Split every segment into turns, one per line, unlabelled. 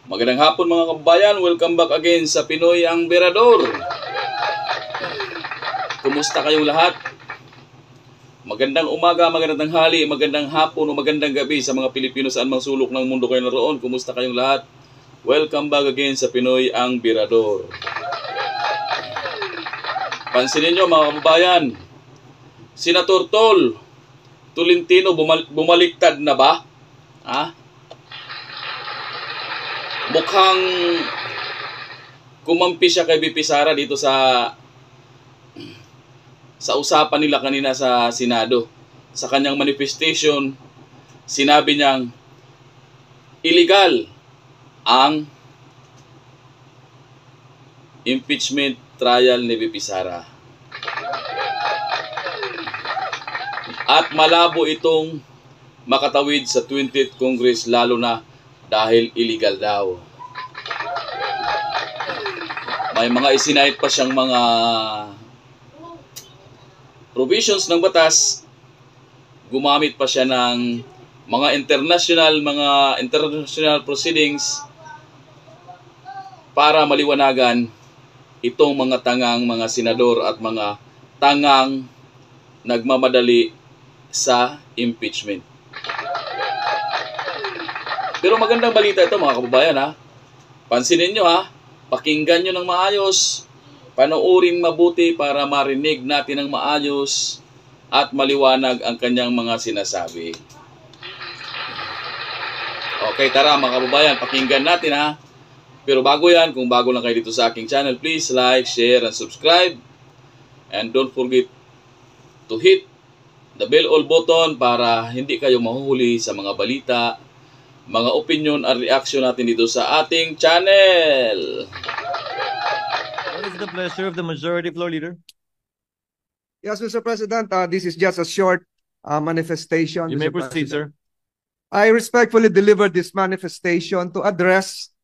Magandang hapon mga kababayan, welcome back again sa Pinoy ang Berador. Kumusta kayong lahat? Magandang umaga, magandang tanghali, magandang hapon o magandang gabi sa mga Pilipino saan mang sulok ng mundo kayo naroon. Kumusta kayong lahat? Welcome back again sa Pinoy ang Berador. Pansinin nyo mga kababayan, Senator Tolentino bumaliktad na ba? Mukhang kumampi siya kay VP Sara dito sa usapan nila kanina sa Senado. Sa kanyang manifestation, sinabi niyang illegal ang impeachment trial ni VP Sara. At malabo itong makatawid sa 20th Congress, lalo na dahil illegal daw. May mga isinahit pa siyang mga provisions ng batas. Gumamit pa siya ng mga international proceedings para maliwanagan itong mga tangang mga senador at mga tangang nagmamadali sa impeachment. Pero magandang balita ito mga kababayan ha. Pansinin nyo ha. Pakinggan nyo ng maayos. Panoorin mabuti para marinig natin ng maayos at maliwanag ang kanyang mga sinasabi. Okay, tara mga kababayan, pakinggan natin ha. Pero bago yan, kung bago lang kayo dito sa aking channel, please like, share, and subscribe. And don't forget to hit the bell all button para hindi kayo mahuhuli sa mga balita, mga opinion at reaction natin dito sa ating channel.
What is the pleasure of the majority floor leader?
Yes, Mr. President, this is just a short manifestation.
You may proceed, sir.
I respectfully deliver this manifestation to address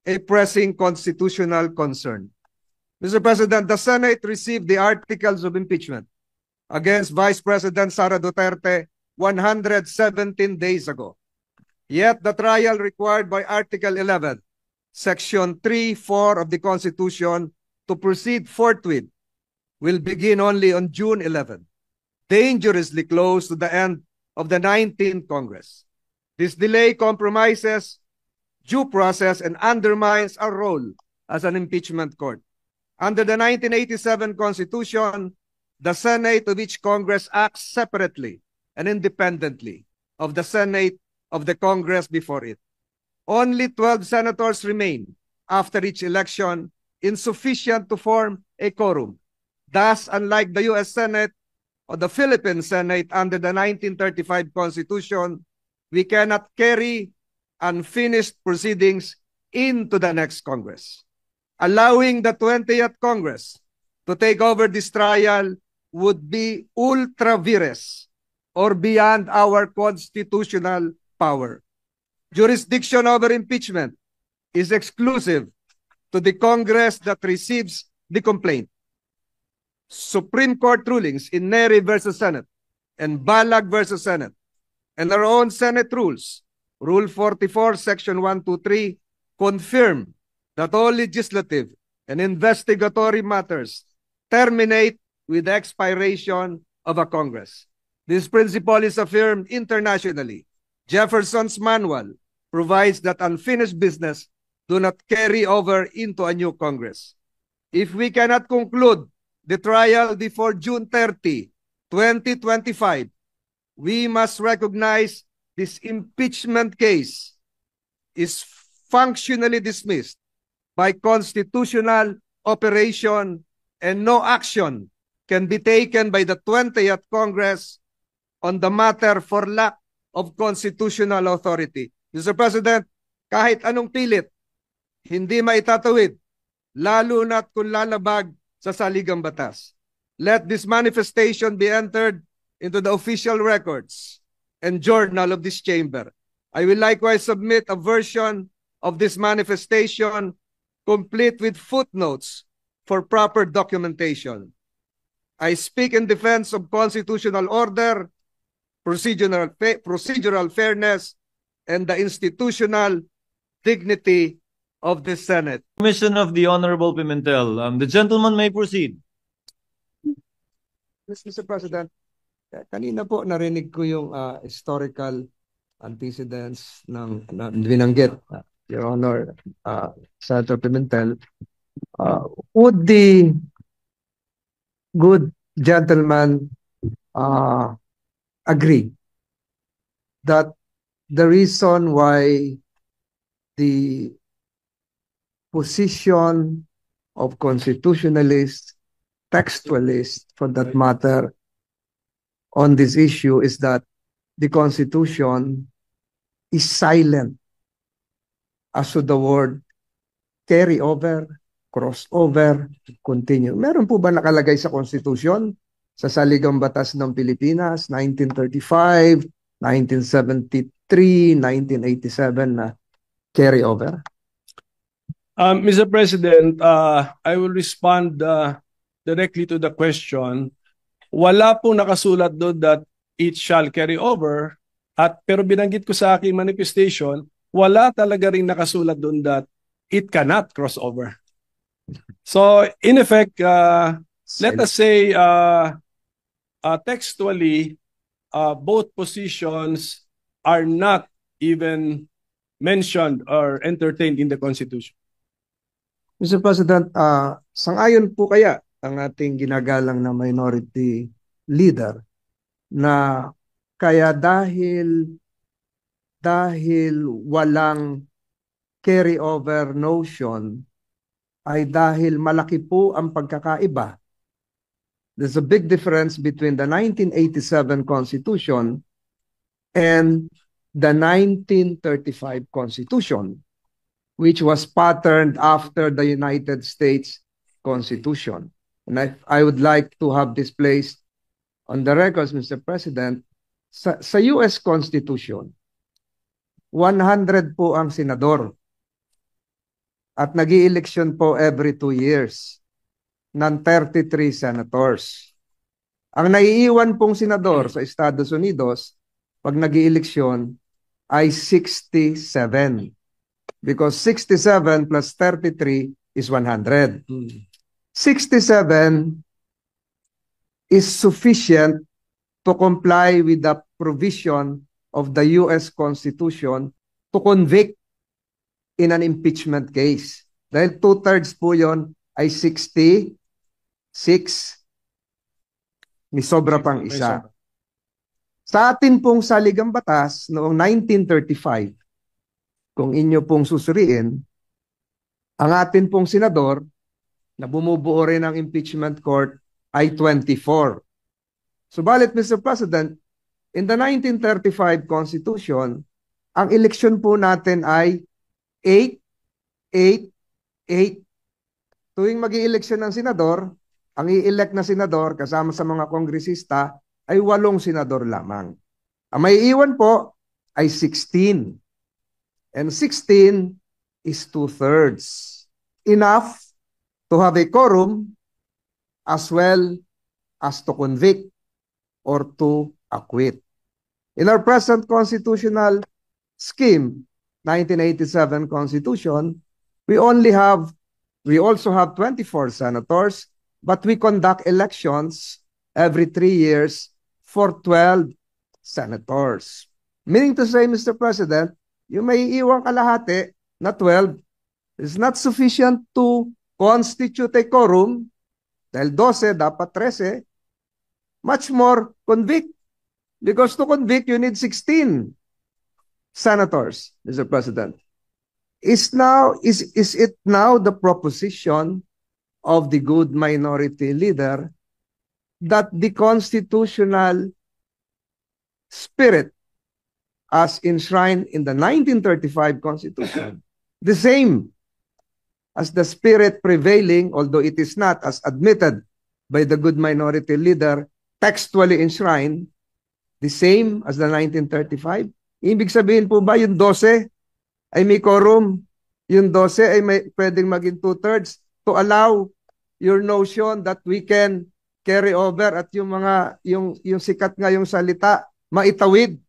a pressing constitutional concern. Mr. President, the Senate received the articles of impeachment against Vice President Sara Duterte 117 days ago. Yet the trial required by Article 11, Section 3(4) of the Constitution to proceed forthwith will begin only on June 11, dangerously close to the end of the 19th Congress. This delay compromises due process and undermines our role as an impeachment court. Under the 1987 Constitution, the Senate of each Congress acts separately and independently of the Senate of the Congress before it. Only 12 senators remain after each election, insufficient to form a quorum. Thus, unlike the U.S. Senate or the Philippine Senate under the 1935 Constitution, we cannot carry unfinished proceedings into the next Congress. Allowing the 20th Congress to take over this trial would be ultra vires or beyond our constitutional power. Jurisdiction over impeachment is exclusive to the Congress that receives the complaint. Supreme Court rulings in Neri versus Senate and Balag versus Senate and our own Senate rules, Rule 44, Section 123, confirm that all legislative and investigatory matters terminate with the expiration of a Congress. This principle is affirmed internationally. Jefferson's Manual provides that unfinished business do not carry over into a new Congress. If we cannot conclude the trial before June 30, 2025, we must recognize this impeachment case is functionally dismissed by constitutional operation and no action can be taken by the 20th Congress on the matter for lack of constitutional authority. Mr. President, kahit anong pilit, hindi maitatawid, lalo na't kung lalabag sa saligang batas. Let this manifestation be entered into the official records and journal of this chamber. I will likewise submit a version of this manifestation complete with footnotes for proper documentation. I speak in defense of constitutional order, procedural fairness, and the institutional dignity of the Senate.
Commission of the Honorable Pimentel. The gentleman may proceed.
Mr. President, kanina po narinig ko yung historical antecedents ng binanggit, Your Honor, Senator Pimentel. Would the good gentleman agree that the reason why the position of constitutionalists, textualists for that matter, on this issue is that the Constitution is silent as to the word carry over, crossover, continue. Meron po ba nakalagay sa Constitution, sa Saligang Batas ng Pilipinas, 1935, 1973, 1987 na carry over?
Mr. President, I will respond directly to the question. Wala po nakasulat doon that it shall carry over, pero binanggit ko sa aking manifestation, wala talaga rin nakasulat doon that it cannot cross over. So, in effect, let us say textually, both positions are not even mentioned or entertained in the Constitution.
Mr. President, sangayon po kaya ang ating ginagalang na minority leader na kaya dahil walang carry over notion ay dahil malaki po ang pagkakaiba. There's a big difference between the 1987 Constitution and the 1935 Constitution, which was patterned after the United States Constitution. And I would like to have this placed on the records, Mr. President. Sa US Constitution, 100 po ang senador at nag-i-eleksyon po every 2 years ng 33 senators. Ang naiiwan pong senador sa Estados Unidos pag nag-i-eleksyon ay 67. Because 67 plus 33 is 100. 67 is sufficient to comply with the provision of the US Constitution to convict in an impeachment case. Dahil 2/3 po yun ay 66. May sobra pang isa. Sa atin pong saligang batas noong 1935, kung inyo pong susuriin, ang atin pong senador na bumubuo rin ng impeachment court ay 24. Subalit, Mr. President, in the 1935 Constitution, ang eleksyon po natin ay 8, 8, 8. Tuwing mag-i-eleksyon ng senador, ang i-elect na senador kasama sa mga kongresista ay 8 senador lamang. Ang may iwan po ay 16. And 16 is 2/3. Enough to have a quorum as well as to convict or to acquit. In our present constitutional scheme, 1987 Constitution, we also have 24 senators, but we conduct elections every 3 years for 12 senators. Meaning to say, Mr. President, yung may iwang kalahati na 12 is not sufficient to constitute a quorum, dahil 12, dapat 13, much more convict. Because to convict, you need 16 senators, Mr. President. Is it now the proposition of the good minority leader that the constitutional spirit as enshrined in the 1935 Constitution, the same as the spirit prevailing, although it is not as admitted by the good minority leader, textually enshrined, the same as the 1935? Ibig sabihin po ba yung 12 ay may quorum? Yung 12 ay pwedeng maging 2/3 to allow your notion that we can carry over at yung sikat nga yung salita, maitawid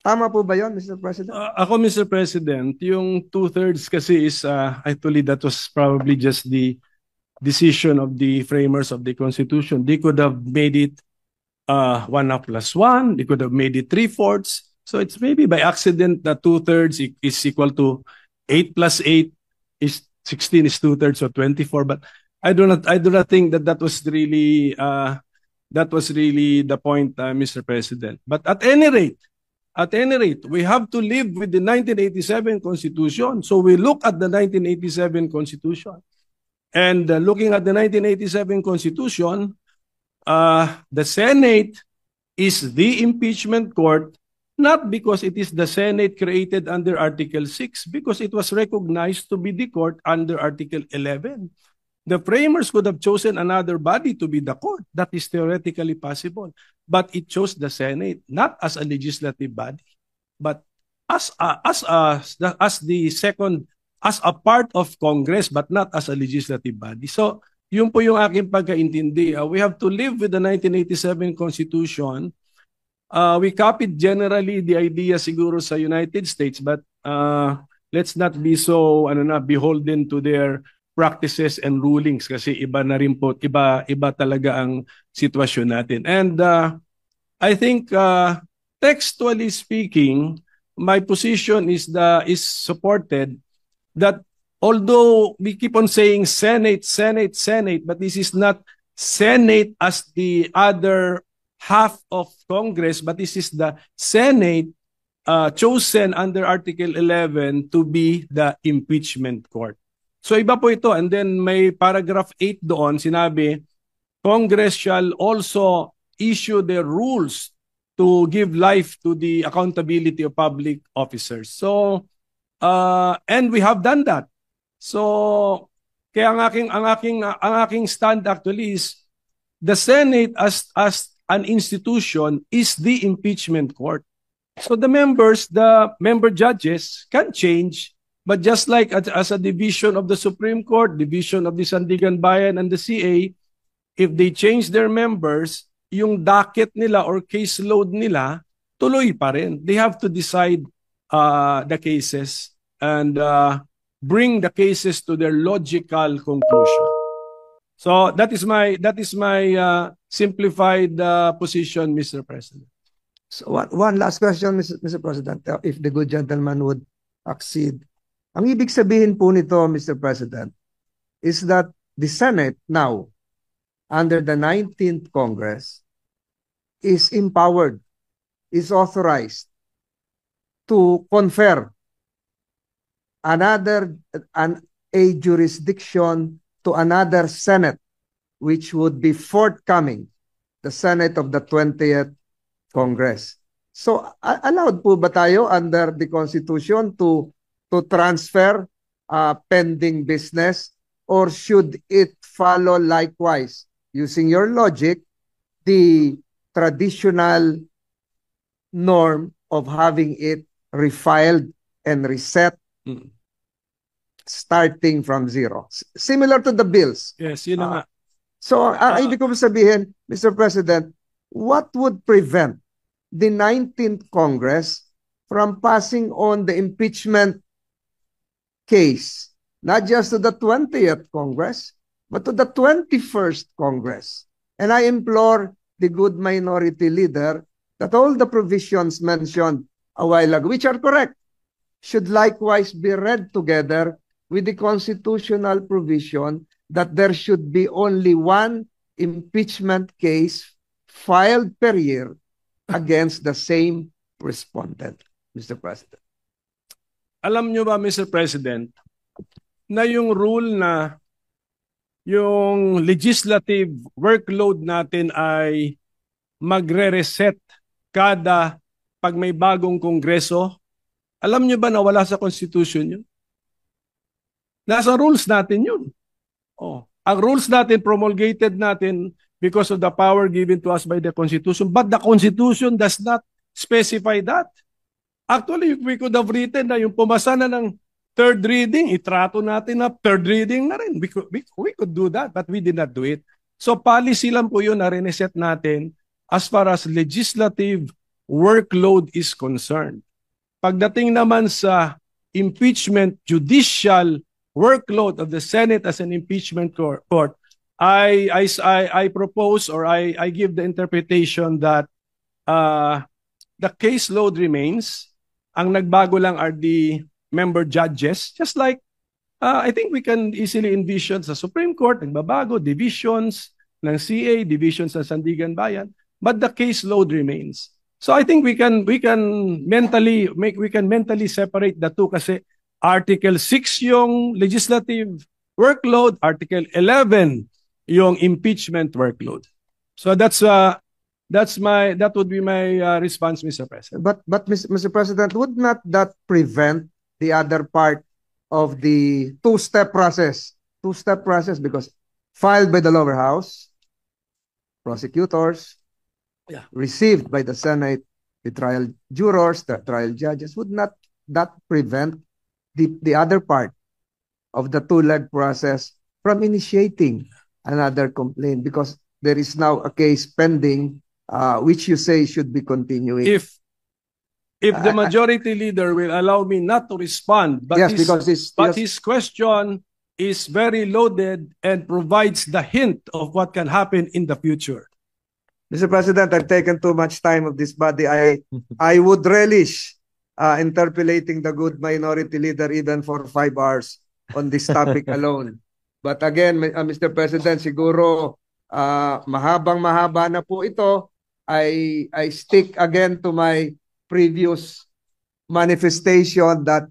Tama po ba yun, Mr. President?
Ako, Mr. President, yung two-thirds kasi is actually that was probably just the decision of the framers of the Constitution. They could have made it 1+1. They could have made it 3/4. So it's maybe by accident that two-thirds is equal to 8+8 is 16 is two-thirds, so 24. But I do not think that that was really the point, Mr. President. But at any rate, we have to live with the 1987 Constitution. So we look at the 1987 Constitution. And looking at the 1987 Constitution, the Senate is the impeachment court, not because it is the Senate created under Article 6, because it was recognized to be the court under Article 11. The framers could have chosen another body to be the court. That is theoretically possible. But it chose the Senate, not as a legislative body, but as a part of Congress, but not as a legislative body. So, yun po yung aking pagkaintindi. We have to live with the 1987 Constitution. We copied generally the idea siguro sa United States, but let's not be so beholden to their practices and rulings kasi iba na rin po, iba talaga ang sitwasyon natin. And I think textually speaking, my position is supported that although we keep on saying Senate, but this is not Senate as the other half of Congress, but this is the Senate chosen under Article 11 to be the impeachment court. So iba po ito. And then may paragraph 8 doon, sinabi, Congress shall also issue the rules to give life to the accountability of public officers. So, and we have done that. So, kaya ang aking stand actually is the Senate as an institution is the impeachment court. So the member judges can change, but just like as a division of the Supreme Court, division of the Sandigan Bayan and the CA, if they change their members, yung docket nila or caseload nila, tuloy pa rin. They have to decide the cases and bring the cases to their logical conclusion. So that is my simplified position, Mr. President.
So one last question, Mr. President, if the good gentleman would accede. Ang ibig sabihin po nito, Mr. President, is that the Senate now, under the 19th Congress, is empowered, is authorized to confer a jurisdiction to another Senate, which would be forthcoming, the Senate of the 20th Congress. So, allowed po ba tayo under the Constitution to transfer pending business, or should it follow likewise, using your logic, the traditional norm of having it refiled and reset starting from zero? Similar to the bills.
Yes, yun na nga.
So, ibig ko sabihin, Mr. President, what would prevent the 19th Congress from passing on the impeachment case, not just to the 20th Congress, but to the 21st Congress? And I implore the good minority leader that all the provisions mentioned a while ago, which are correct, should likewise be read together with the constitutional provision that there should be only one impeachment case filed per year against the same respondent, Mr. President.
Alam nyo ba, Mr. President, na yung rule na yung legislative workload natin ay magre-reset pag may bagong kongreso? Alam nyo ba na wala sa Constitution yun? Nasa rules natin yun. Ang rules natin, promulgated natin because of the power given to us by the Constitution, but the Constitution does not specify that. Actually, we could have written na yung pumasa na ng third reading, itrato natin na third reading na rin. We could do that, but we did not do it. So policy lang po yun na reset natin as far as legislative workload is concerned. Pagdating naman sa impeachment judicial workload of the Senate as an impeachment court, I propose, or I give the interpretation that the caseload remains. Ang nagbago lang are the member judges, just like I think we can easily envision sa Supreme Court, nagbabago, divisions ng CA, divisions ng Sandigan Bayan, but the caseload remains. So I think we can mentally separate the two kasi Article 6 yung legislative workload, Article 11 yung impeachment workload. So that would be my response, Mr. President.
But Mr. President, would not that prevent the other part of the two-step process? Two-step process because filed by the lower house, prosecutors, received by the Senate, the trial jurors, the trial judges. Would not that prevent the other part of the two-leg process from initiating another complaint? Because there is now a case pending, which you say should be continuing.
If the majority leader will allow me not to respond, but
yes, because
his question is very loaded and provides the hint of what can happen in the future.
Mr. President, I've taken too much time of this body. I would relish interpolating the good minority leader even for 5 hours on this topic alone. But again, Mr. President, siguro mahaba na po ito. I stick again to my previous manifestation that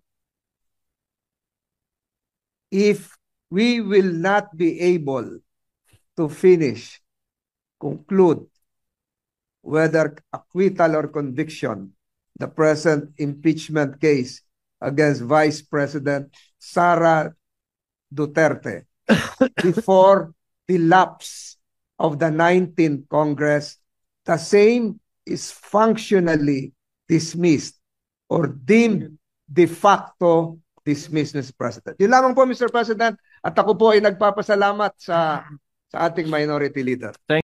if we will not be able to conclude whether acquittal or conviction, the present impeachment case against Vice President Sara Duterte before the lapse of the 19th Congress, the same is functionally dismissed or deemed de facto dismissed, Mr. President. Yun lamang po, Mr. President, at ako po ay nagpapasalamat sa ating minority leader.